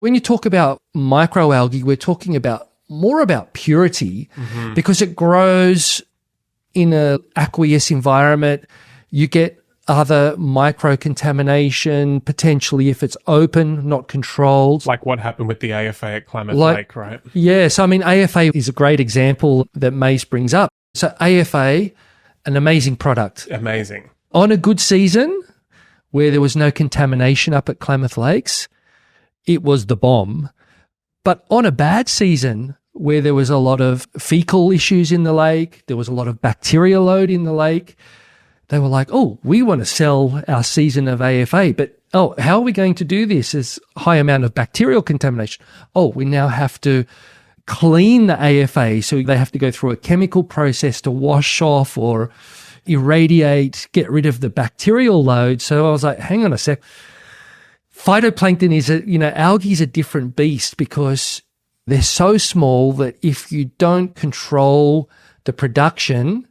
When you talk about microalgae, we're talking about more about purity because it grows in an aqueous environment. You get other microcontamination, potentially if it's open, not controlled. Like what happened with the AFA at Klamath Lake, right? Yes. I mean, AFA is a great example that Mace brings up. So AFA, an amazing product. Amazing. On a good season where there was no contamination up at Klamath Lakes, it was the bomb. But on a bad season where there was a lot of fecal issues in the lake, there was a lot of bacteria load in the lake, they were like, oh, we want to sell our season of AFA, but how are we going to do this? There's a high amount of bacterial contamination. Oh, we now have to clean the AFA, so they have to go through a chemical process to wash off or irradiate, get rid of the bacterial load. So I was like, hang on a sec. Phytoplankton is algae is a different beast because they're so small that if you don't control the production,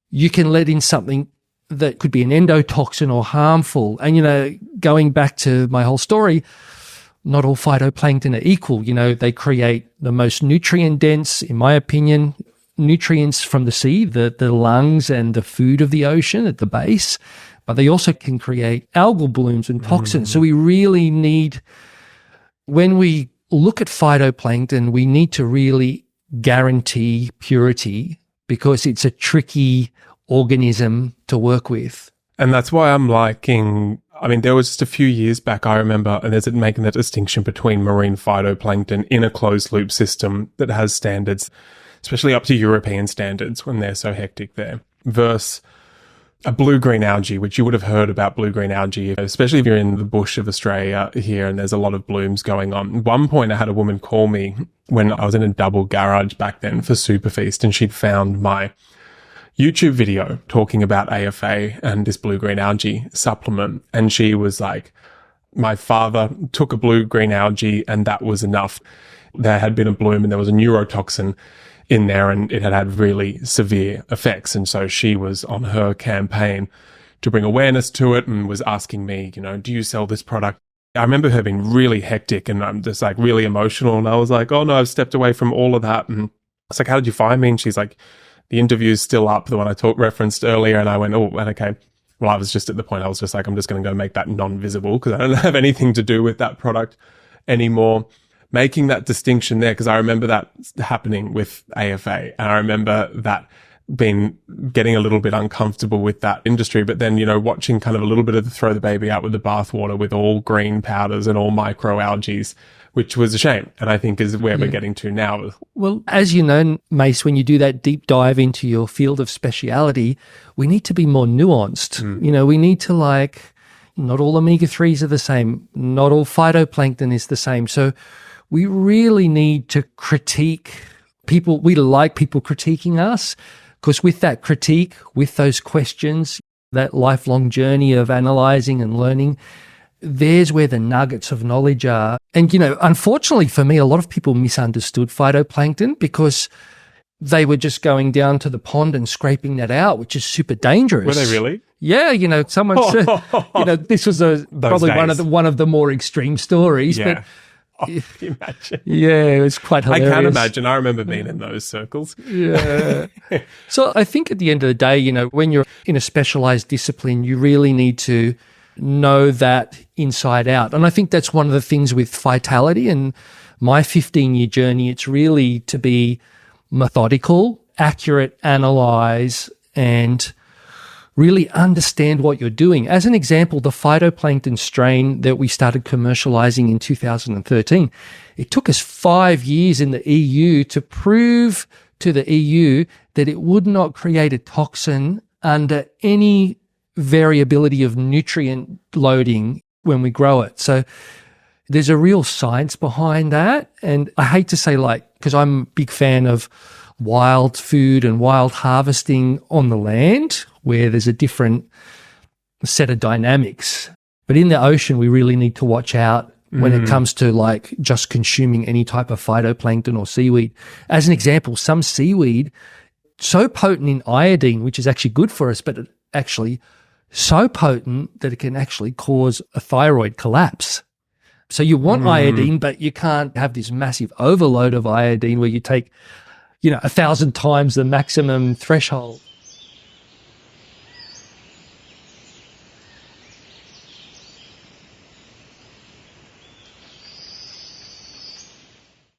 you can let in something that could be an endotoxin or harmful. And, going back to my whole story, not all phytoplankton are equal. They create the most nutrient dense, in my opinion, nutrients from the sea, the lungs and the food of the ocean at the base, but they also can create algal blooms and toxins. So we really need, when we look at phytoplankton, we need to really guarantee purity because it's a tricky organism to work with. And that's why I'm liking, there was just a few years back, I remember, and there's making that distinction between marine phytoplankton in a closed loop system that has standards, especially up to European standards when they're so hectic there, versus a blue-green algae, which you would have heard about blue-green algae, especially if you're in the bush of Australia here and there's a lot of blooms going on. At one point, I had a woman call me when I was in a double garage back then for SuperFeast, and she'd found my YouTube video talking about AFA and this blue-green algae supplement. And she was like, my father took a blue-green algae and that was enough. There had been a bloom and there was a neurotoxin in there and it had had really severe effects. And so she was on her campaign to bring awareness to it and was asking me, do you sell this product? I remember her being really hectic and I'm just like really emotional. And I was like, oh no, I've stepped away from all of that. And I was like, how did you find me? And she's like, the interview's still up, the one I referenced earlier. And I went, oh, okay. Well, I was just at the point, I was just like, I'm just going to go make that non-visible because I don't have anything to do with that product anymore. Making that distinction there, because I remember that happening with AFA. And I remember that getting a little bit uncomfortable with that industry. But then, watching kind of a little bit of the throw the baby out with the bathwater with all green powders and all microalgae, which was a shame. And I think is where we're getting to now. Well, as you know, Mace, when you do that deep dive into your field of speciality, we need to be more nuanced. We need to not all omega-3s are the same. Not all phytoplankton is the same. So we really need to critique people. We like people critiquing us because with that critique, with those questions, that lifelong journey of analyzing and learning, there's where the nuggets of knowledge are. And, unfortunately for me, a lot of people misunderstood phytoplankton because they were just going down to the pond and scraping that out, which is super dangerous. Were they really? Yeah, someone said, this was probably one of the more extreme stories. Yeah. But Imagine. Yeah, it was quite hilarious. I can't imagine. I remember being in those circles. Yeah. So I think at the end of the day, when you're in a specialized discipline, you really need to know that inside out. And I think that's one of the things with Phytality and my 15-year journey. It's really to be methodical, accurate, analyze, and really understand what you're doing. As an example, the phytoplankton strain that we started commercializing in 2013, it took us 5 years in the EU to prove to the EU that it would not create a toxin under any variability of nutrient loading when we grow it. So there's a real science behind that. And I hate to say because I'm a big fan of wild food and wild harvesting on the land where there's a different set of dynamics. But in the ocean, we really need to watch out when it comes to just consuming any type of phytoplankton or seaweed. As an example, some seaweed, so potent in iodine, which is actually good for us, but it actually so potent that it can actually cause a thyroid collapse. So you want iodine, but you can't have this massive overload of iodine where you take, 1,000 times the maximum threshold.